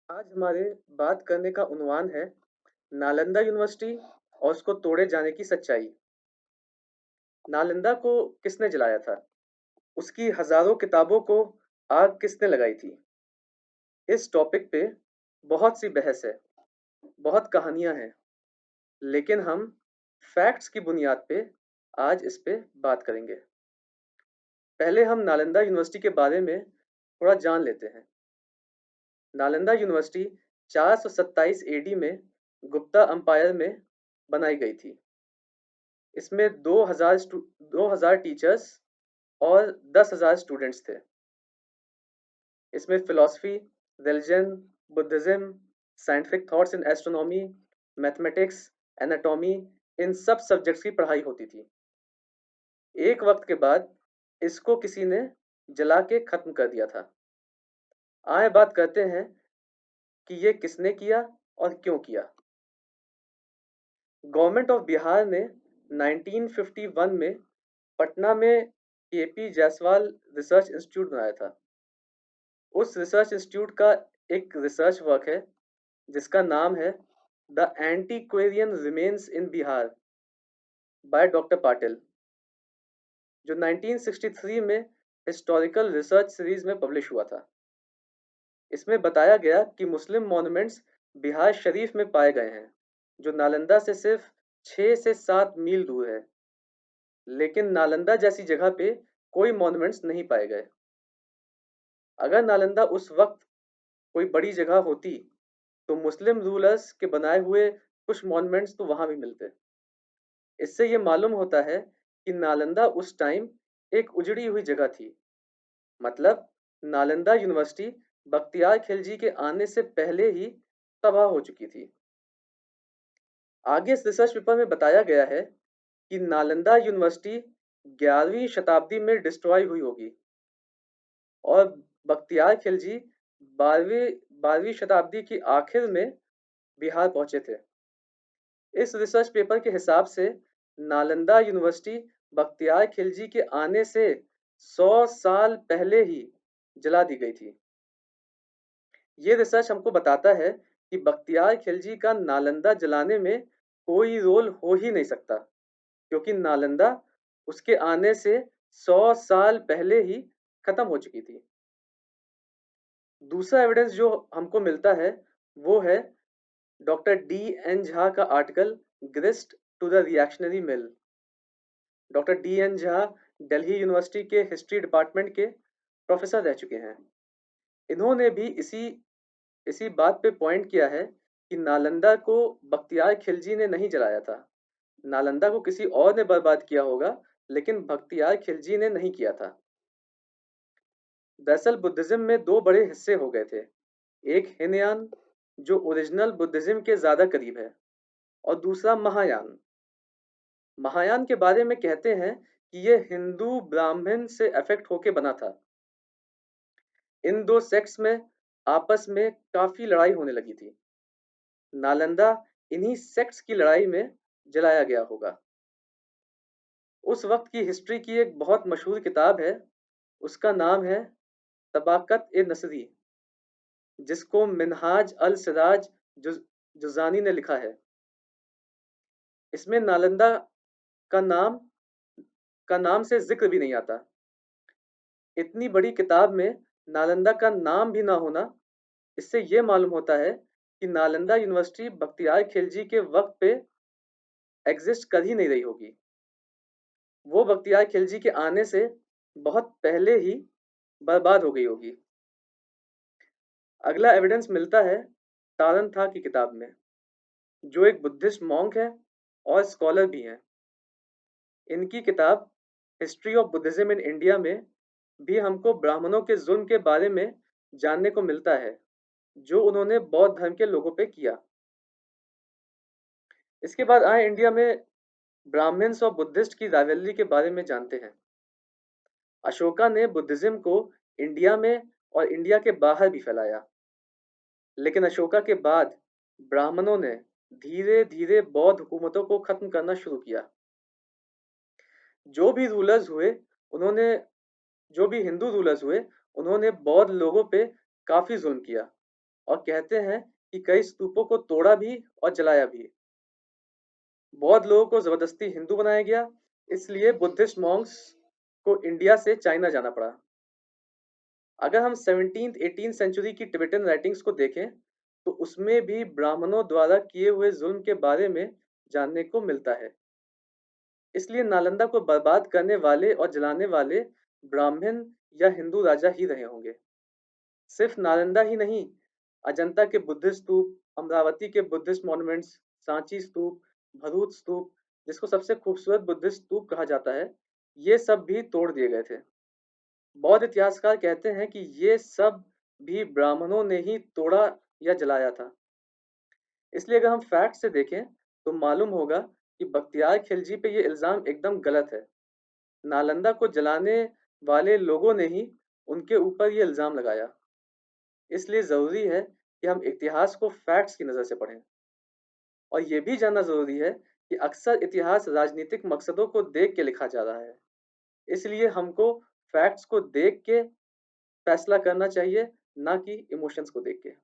आज हमारे बात करने का उन्वान है नालंदा यूनिवर्सिटी और उसको तोड़े जाने की सच्चाई। नालंदा को किसने जलाया था? उसकी हजारों किताबों को आग किसने लगाई थी? इस टॉपिक पे बहुत सी बहस है, बहुत कहानियां हैं, लेकिन हम फैक्ट्स की बुनियाद पे आज इस पे बात करेंगे। पहले हम नालंदा यूनिवर्सिटी के बारे में थोड़ा जान लेते हैं। नालंदा यूनिवर्सिटी 427 एडी में गुप्ता अंपायर में बनाई गई थी। इसमें 2000 टीचर्स और 10,000 स्टूडेंट्स थे। इसमें philosophy, religion, Buddhism, scientific thoughts in astronomy, mathematics, anatomy, इन सब सब्जेक्ट्स की पढ़ाई होती थी। एक वक्त के बाद इसको किसी ने जला के खत्म कर दिया था। आए बात करते हैं कि ये किसने किया और क्यों किया। गवर्नमेंट ऑफ बिहार ने 1951 में पटना में केपी जायसवाल रिसर्च इंस्टीट्यूट बनाया था। उस रिसर्च इंस्टीट्यूट का एक रिसर्च वर्क है जिसका नाम है the एंटीक्वेरियन remains in Bihar by doctor Patil, जो 1963 में हिस्टोरिकल रिसर्च सीरीज में पब्लिश हुआ था। इसमें बताया गया कि मुस्लिम मॉन्यूमेंट्स बिहार शरीफ में पाए गए हैं, जो नालंदा से सिर्फ 6 से 7 मील दूर है। लेकिन नालंदा जैसी जगह पे कोई मॉन्यूमेंट्स नहीं पाए गए। अगर नालंदा उस वक्त कोई बड़ी जगह होती तो मुस्लिम रूलर्स के बनाए हुए कुछ मॉन्यूमेंट्स तो वहां भी मिलते। इससे ये मालूम होता है कि नालंदा उस टाइम एक उजड़ी हुई जगह थी। मतलब नालंदा यूनिवर्सिटी बख्तियार खिलजी के आने से पहले ही तबाह हो चुकी थी। आगे इस रिसर्च पेपर में बताया गया है कि नालंदा यूनिवर्सिटी 11वीं शताब्दी में डिस्ट्रॉय हुई होगी और बख्तियार खिलजी 12वीं शताब्दी की आखिर में बिहार पहुंचे थे। इस रिसर्च पेपर के हिसाब से नालंदा यूनिवर्सिटी बख्तियार खिलजी के आने से 100 साल पहले ही जला दी गई थी। ये रिसर्च हमको बताता है कि बख्तियार खिलजी का नालंदा जलाने में कोई रोल हो ही नहीं सकता, क्योंकि नालंदा उसके आने से 100 साल पहले ही खत्म हो चुकी थी। दूसरा एविडेंस जो हमको मिलता है वो है डॉक्टर डी एन झा का article grist to the reactionary mill. Doctor D N Jha Delhi university के हिस्ट्री डिपार्टमेंट के प्रोफेसर रह चुके हैं। इन्होंने भी इसी बात पे पॉइंट किया है कि नालंदा को बख्तियार खिलजी ने नहीं जलाया था। नालंदा को किसी और ने बर्बाद किया होगा, लेकिन बख्तियार खिलजी ने नहीं किया था। दरअसल बुद्धिज्म में दो बड़े हिस्से हो गए थे। एक हिनयान, जो ओरिजिनल बुद्धिज्म के ज्यादा करीब है, और दूसरा महायान। महायान के बारे में कहते हैं कि यह हिंदू ब्राह्मण से अफेक्ट होके बना था। इन दो सेक्ट्स में आपस में काफी लड़ाई होने लगी थी। नालंदा इन्हीं सेक्ट्स की लड़ाई में जलाया गया होगा। उस वक्त की हिस्ट्री की एक बहुत मशहूर किताब है, उसका नाम है तबाकत ए नसरी, जिसको मिनहाज अल सिराज जुजानी ने लिखा है। इसमें नालंदा का नाम से जिक्र भी नहीं आता। इतनी बड़ी किताब में नालंदा का नाम भी ना होना, इससे यह मालूम होता है कि नालंदा यूनिवर्सिटी बख्तियार खिलजी के वक्त पे एग्जिस्ट कर ही नहीं रही होगी। वो बख्तियार खिलजी के आने से बहुत पहले ही बर्बाद हो गई होगी। अगला एविडेंस मिलता है तारन था की किताब में, जो एक बुद्धिस्ट मॉन्क है और स्कॉलर भी हैं। इनकी किताब history of Buddhism in India में भी हमको ब्राह्मणों के जुल्म के बारे में जानने को मिलता है, जो उन्होंने बौद्ध धर्म के लोगों पे किया। इसके बाद आए इंडिया में ब्राह्मण्स और बुद्धिस्ट की राइवलरी के बारे में जानते हैं। अशोका ने बुद्धिज्म को इंडिया में और इंडिया के बाहर भी फैलाया, लेकिन अशोका के बाद ब्राह्मणों ने धीरे धीरे बौद्ध हुकूमतों को खत्म करना शुरू किया। जो भी रूलर्स हुए उन्होंने जो भी हिंदू रूलर्स हुए उन्होंने बौद्ध लोगों पे काफी जुल्म किया। और कहते हैं कि कई स्तूपों को तोड़ा भी और जलाया भी। बौद्ध लोगों को जबरदस्ती हिंदू बनाया गया, इसलिए बुद्धिस्ट मॉन्क्स को इंडिया से चाइना जाना पड़ा। अगर हम 17th 18th सेंचुरी की टिबेटन राइटिंग्स को देखें तो उसमें भी ब्राह्मणों द्वारा किए हुए जुल्म के बारे में जानने को मिलता है। इसलिए नालंदा को बर्बाद करने वाले और जलाने वाले ब्राह्मण या हिंदू राजा ही रहे होंगे। सिर्फ नालंदा ही नहीं, अजंता के बुद्धिस्ट स्तूप, अमरावती के बुद्धिस्ट मॉन्यूमेंट्स, सांची स्तूप, भरूच स्तूप, जिसको सबसे खूबसूरत बुद्धिस्ट स्तूप कहा जाता है, ये सब भी तोड़ दिए गए थे। बौद्ध इतिहासकार कहते हैं कि ये सब भी ब्राह्मणों ने ही तोड़ा या जलाया था। इसलिए अगर हम फैक्ट से देखें तो मालूम होगा कि बख्तियार खिलजी पे ये इल्ज़ाम एकदम गलत है। नालंदा को जलाने वाले लोगों ने ही उनके ऊपर ये इल्ज़ाम लगाया। इसलिए ज़रूरी है कि हम इतिहास को फैक्ट्स की नज़र से पढ़ें। और ये भी जानना ज़रूरी है कि अक्सर इतिहास राजनीतिक मकसदों को देख के लिखा जा रहा है। इसलिए हमको फैक्ट्स को देख के फैसला करना चाहिए, ना कि इमोशंस को देख के।